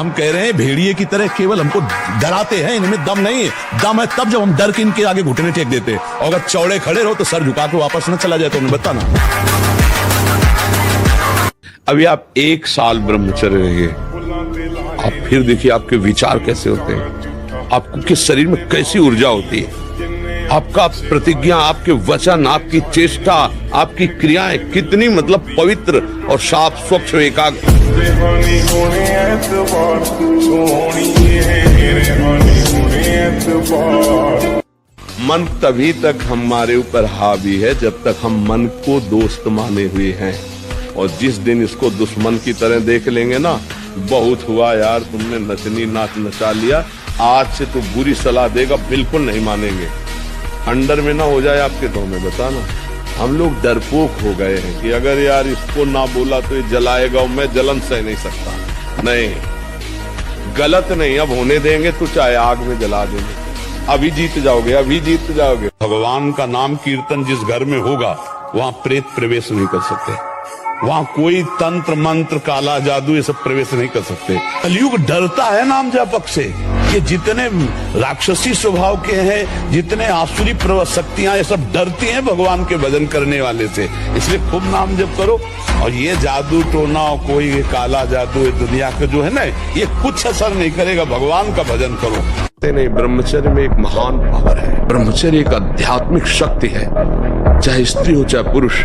हम कह रहे हैं भेड़िए की तरह केवल हमको डराते हैं, इनमें दम नहीं है। दम है तब जब हम डर के इनके आगे घुटने टेक देते हैं, और अगर चौड़े खड़े रहो तो सर झुका के वापस न चला जाए तो उन्हें बताना। अभी आप 1 साल ब्रह्मचर्य रहिए, आप फिर देखिए आपके विचार कैसे होते हैं, आपके शरीर में कैसी ऊर्जा होती है, आपका प्रतिज्ञा, आपके वचन, आपकी चेष्टा, आपकी क्रियाएं कितनी मतलब पवित्र और साफ स्वच्छ एकाग्र। मन तभी तक हमारे ऊपर हावी है जब तक हम मन को दोस्त माने हुए हैं, और जिस दिन इसको दुश्मन की तरह देख लेंगे ना, बहुत हुआ यार, तुमने नचनी नाच नचा लिया, आज से तो बुरी सलाह देगा, बिल्कुल नहीं मानेंगे। अंडर में ना हो जाए आपके तो हमें बताना। हम लोग डरपोक हो गए हैं कि अगर यार इसको ना बोला तो ये जलाएगा, और मैं जलन सह नहीं सकता। नहीं, गलत नहीं, अब होने देंगे तो चाहे आग में जला देंगे। अभी जीत जाओगे, अभी जीत जाओगे। भगवान का नाम कीर्तन जिस घर में होगा वहां प्रेत प्रवेश नहीं कर सकते, वहां कोई तंत्र मंत्र काला जादू ये सब प्रवेश नहीं कर सकते। कलयुग डरता है नाम जापक से। ये जितने राक्षसी स्वभाव के हैं, जितने आसुरी शक्तियां, ये सब डरती हैं भगवान के भजन करने वाले से। इसलिए खूब नाम जप करो, और ये जादू टोना कोई काला जादू ये दुनिया का जो है ना, ये कुछ असर नहीं करेगा। भगवान का भजन करो। नहीं, ब्रह्मचर्य में एक महान पावर है। ब्रह्मचर्य एक आध्यात्मिक शक्ति है, चाहे स्त्री हो चाहे पुरुष।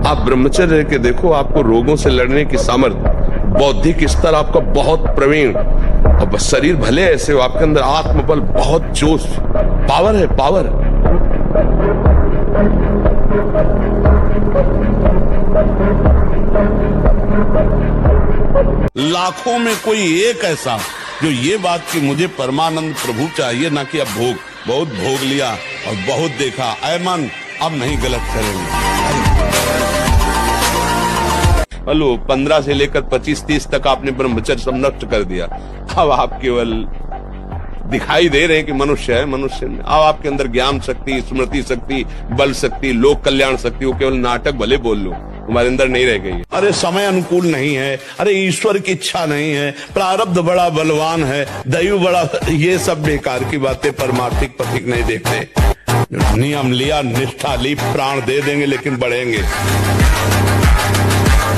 आप ब्रह्मचर्य के देखो, आपको रोगों से लड़ने की सामर्थ्य, बौद्धिक स्तर आपका बहुत प्रवीण, और शरीर भले ऐसे हो, आपके अंदर आत्मबल, बहुत जोश, पावर है, पावर। लाखों में कोई एक ऐसा जो ये बात कि मुझे परमानंद प्रभु चाहिए, ना कि अब भोग, बहुत भोग लिया और बहुत देखा, ऐ मन अब नहीं गलत करेंगे। हेलो, 15 से लेकर 25-30 तक आपने ब्रह्मचर्य सब नष्ट कर दिया। अब आप केवल दिखाई दे रहे हैं कि मनुष्य है, मनुष्य में अब आपके अंदर ज्ञान शक्ति, स्मृति शक्ति, बल शक्ति, लोक कल्याण शक्ति, वो केवल नाटक भले बोल लो, तुम्हारे अंदर नहीं रह गई। अरे समय अनुकूल नहीं है, अरे ईश्वर की इच्छा नहीं है, प्रारब्ध बड़ा बलवान है, दैव बड़ा, ये सब बेकार की बातें, परमार्थिक पथिक नहीं देखते। नियम लिया, निष्ठा ली, प्राण दे देंगे लेकिन बढ़ेंगे।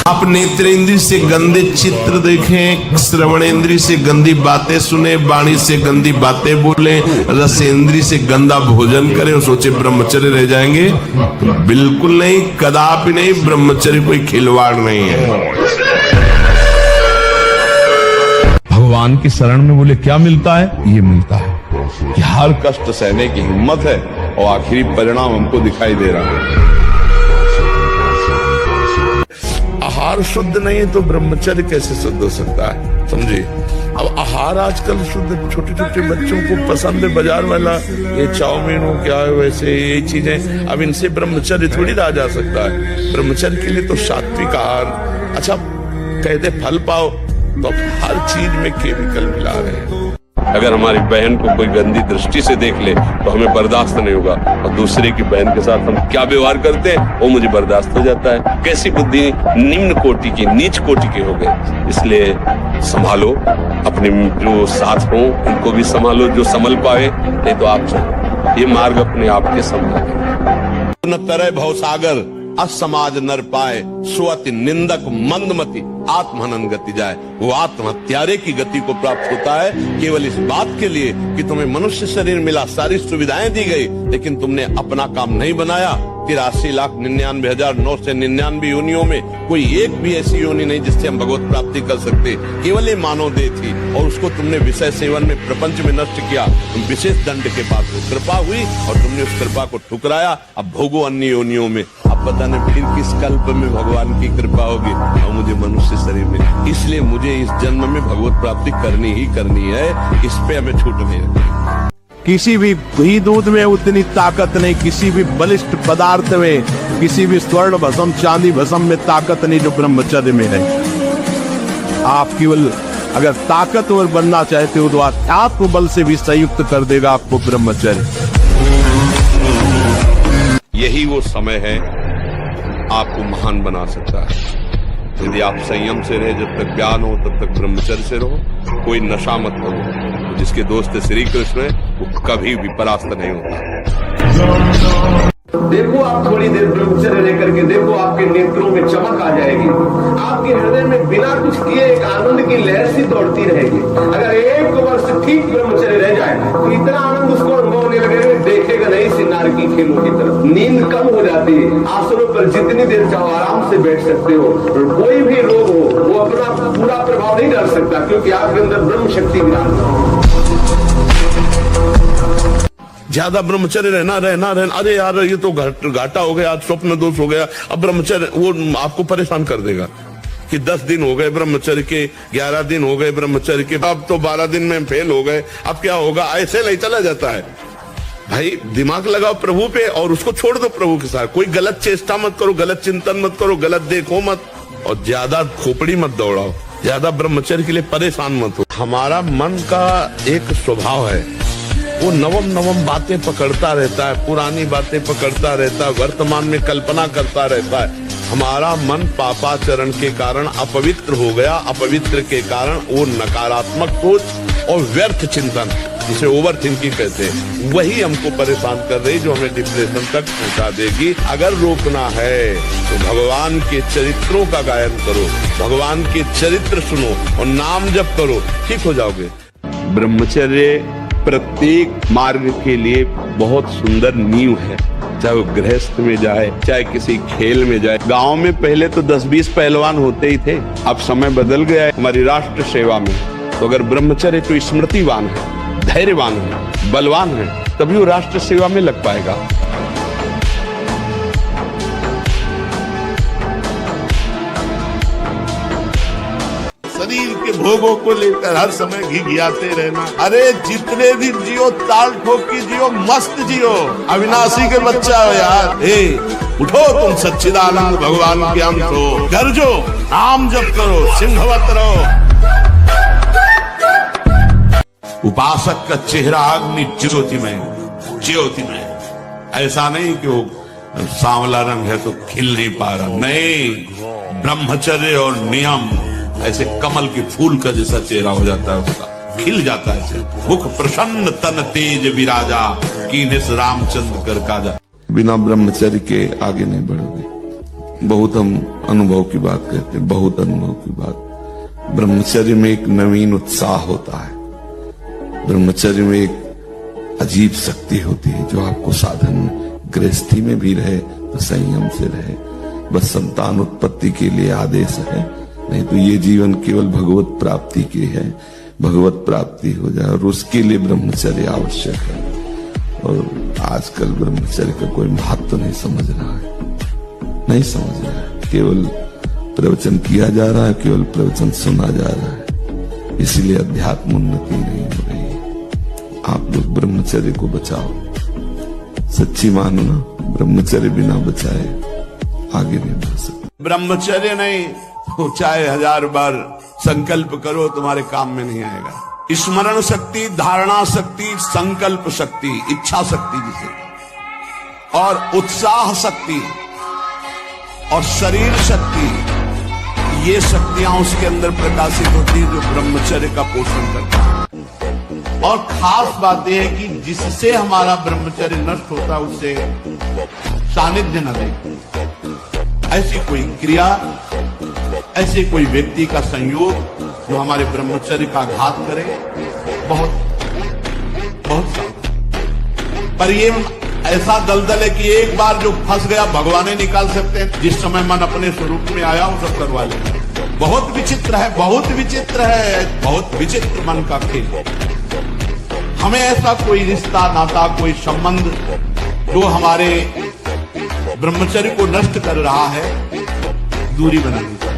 आप नेत्रेंद्रिय से गंदे चित्र देखें, श्रवणेंद्रिय से गंदी बातें सुने, वाणी से गंदी बातें बोले, रसेंद्रिय से गंदा भोजन करें और सोचे ब्रह्मचर्य रह जाएंगे। बिल्कुल नहीं, कदापि नहीं। ब्रह्मचर्य कोई खिलवाड़ नहीं है। भगवान की शरण में बोले क्या मिलता है? ये मिलता है कि हर कष्ट सहने की हिम्मत है, और आखिरी परिणाम हमको दिखाई दे रहा है। आहार शुद्ध नहीं है तो ब्रह्मचर्य कैसे शुद्ध हो सकता है? समझिए, अब आहार आजकल शुद्ध, छोटे छोटे बच्चों को पसंद है बाजार वाला, ये चाउमीन हो क्या है, वैसे यही चीजें। अब इनसे ब्रह्मचर्य थोड़ी रहा जा सकता है। ब्रह्मचर्य के लिए तो सात्विक आहार। अच्छा, कहते फल पाओ, तो अब हर चीज में केमिकल मिला रहे हैं। अगर हमारी बहन को कोई गंदी दृष्टि से देख ले तो हमें बर्दाश्त नहीं होगा, और दूसरे की बहन के साथ हम क्या व्यवहार करते हैं वो मुझे बर्दाश्त हो जाता है। कैसी बुद्धि निम्न कोटि की, नीच कोटि के हो गए। इसलिए संभालो अपने जो साथ हो, उनको भी संभालो जो संभल पाए, नहीं तो आप चलो, ये मार्ग अपने आप के संभालेंगे। न तरह भवसागर असमाज नर पाए, स्वति निंदक मंदमति आत्महनन गति जाए। वो आत्महत्यारे की गति को प्राप्त होता है केवल इस बात के लिए कि तुम्हें मनुष्य शरीर मिला, सारी सुविधाएं दी गई, लेकिन तुमने अपना काम नहीं बनाया। 83,99,999 योनियों में कोई एक भी ऐसी योनि नहीं जिससे हम भगवत प्राप्ति कर सकते। केवल ये मानव देह थी, और उसको तुमने विषय सेवन में, प्रपंच में नष्ट किया। तुम विशेष दंड के पास हो, कृपा हुई और तुमने उस कृपा को ठुकराया। अब भोगो अन्य योनियों में। अब पता नहीं फिर किस कल्प में भगवान की कृपा होगी और मुझे मनुष्य शरीर में। इसलिए मुझे इस जन्म में भगवत प्राप्ति करनी ही करनी है, इस पे हमें छूट नहीं रखनी। किसी भी घी दूध में उतनी ताकत नहीं, किसी भी बलिष्ठ पदार्थ में, किसी भी स्वर्ण भस्म चांदी भस्म में ताकत नहीं जो ब्रह्मचर्य में है। आप केवल अगर ताकतवर बनना चाहते हो तो आत्मबल से भी संयुक्त कर देगा आपको ब्रह्मचर्य। यही वो समय है आपको महान बना सकता है। यदि आप संयम से रहे, जब तक ज्ञान हो तब तक ब्रह्मचर्य से रहो। कोई नशा मत करो। तो जिसके दोस्त श्री कृष्ण है वो कभी भी परास्त नहीं होता। देखो आप थोड़ी देर ब्रह्मचर्य रह करके देखो, आपके नेत्रों में चमक आ जाएगी, आपके हृदय में बिना कुछ किए एक आनंद की लहर सी दौड़ती रहेगी। अगर 1 वर्ष ठीक ब्रह्मचर्य रह जाए तो इतना आनंद उसको अनुभव होने लगेगा, देखेगा नहीं सिन्नार की खेलों की तरफ। नींद कम हो जाती है, आसनों पर जितनी देर चाहो आराम से बैठ सकते हो। कोई भी रोग हो वो अपना पूरा प्रभाव नहीं डाल सकता, क्योंकि आपके अंदर ब्रह्म शक्ति विराजमान। ज्यादा ब्रह्मचर्य रहना। अरे यार ये तो घाटा हो गया, आज स्वप्न दोष हो गया। अब ब्रह्मचर्य वो आपको परेशान कर देगा कि 10 दिन हो गए ब्रह्मचर्य के, 11 दिन हो गए ब्रह्मचर्य के, अब तो 12 दिन में फेल हो गए, अब क्या होगा? ऐसे नहीं चला जाता है भाई। दिमाग लगाओ प्रभु पे और उसको छोड़ दो प्रभु के साथ। कोई गलत चेष्टा मत करो, गलत चिंतन मत करो, गलत देखो मत, और ज्यादा खोपड़ी मत दौड़ाओ, ज्यादा ब्रह्मचर्य के लिए परेशान मत हो। हमारा मन का एक स्वभाव है, वो नवम बातें पकड़ता रहता है, पुरानी बातें पकड़ता रहता है, वर्तमान में कल्पना करता रहता है। हमारा मन पापाचरण के कारण अपवित्र हो गया। अपवित्र के कारण वो नकारात्मक सोच और व्यर्थ चिंतन, जिसे ओवर थिंकिंग कहते हैं, वही हमको परेशान कर रही, जो हमें डिप्रेशन तक पहुंचा देगी। अगर रोकना है तो भगवान के चरित्रों का गायन करो, भगवान के चरित्र सुनो और नाम जप करो, ठीक हो जाओगे। ब्रह्मचर्य प्रत्येक मार्ग के लिए बहुत सुंदर नींव है, चाहे वो गृहस्थ में जाए, चाहे किसी खेल में जाए। गांव में पहले तो 10-20 पहलवान होते ही थे, अब समय बदल गया है हमारी राष्ट्र सेवा में। तो अगर ब्रह्मचर्य तो स्मृतिवान है, धैर्यवान है, बलवान है, तभी वो राष्ट्र सेवा में लग पाएगा। शरीर के भोगों को लेकर हर समय घिघियाते रहना। अरे जितने दिन जियो ताल ठोक के जियो, मस्त जियो, अविनाशी के बच्चा हो यार। उठो तुम सच्चिदानंद भगवान के अंश हो, गर्जो, नाम जप करो, सिंहवत रहो। उपासक का चेहरा अग्नि ज्योति में, ऐसा नहीं कि वो सांवला रंग है तो खिल नहीं पा रहा, नहीं। ब्रह्मचर्य और नियम ऐसे कमल के फूल का जैसा चेहरा हो जाता है, उसका खिल जाता है। मुख प्रसन्न तन तेज विराजा, कीनेस रामचंद्र कर काजा। बिना ब्रह्मचर्य के आगे नहीं बढ़ोगे। बहुत हम अनुभव की बात कहते हैं, बहुत अनुभव की बात। ब्रह्मचर्य में एक नवीन उत्साह होता है, ब्रह्मचर्य में एक अजीब शक्ति होती है जो आपको साधन, गृहस्थी में भी रहे तो संयम से रहे। बस संतान उत्पत्ति के लिए आदेश है, नहीं तो ये जीवन केवल भगवत प्राप्ति के है। भगवत प्राप्ति हो जाए और उसके लिए ब्रह्मचर्य आवश्यक है। और आजकल ब्रह्मचर्य का कोई महत्व नहीं समझ रहा है, नहीं समझ रहा है। केवल प्रवचन किया जा रहा है, केवल प्रवचन सुना जा रहा है, इसीलिए अध्यात्म उन्नति नहीं हो रही है। आप लोग ब्रह्मचर्य को बचाओ, सच्ची मानो ना, ब्रह्मचर्य बिना बचाए आगे नहीं बढ़ सकते। ब्रह्मचर्य नहीं तो चाहे 1000 बार संकल्प करो, तुम्हारे काम में नहीं आएगा। स्मरण शक्ति, धारणा शक्ति, संकल्प शक्ति, इच्छा शक्ति जिसे, और उत्साह शक्ति और शरीर शक्ति, ये शक्तियां उसके अंदर प्रकाशित होती है जो ब्रह्मचर्य का पोषण करता है। और खास बात यह है कि जिससे हमारा ब्रह्मचर्य नष्ट होता है उससे सानिध्य न दे। ऐसी कोई क्रिया, ऐसे कोई व्यक्ति का संयोग जो हमारे ब्रह्मचर्य का घात करे, बहुत पर ये ऐसा दलदल है कि एक बार जो फंस गया भगवान ही निकाल सकते हैं। जिस समय मन अपने स्वरूप में आया वो सब करवा ले। बहुत विचित्र है, बहुत विचित्र है, बहुत विचित्र मन का खेल। हमें ऐसा कोई रिश्ता, नाता, कोई संबंध जो हमारे ब्रह्मचर्य को नष्ट कर रहा है, दूरी बनानी चाहिए।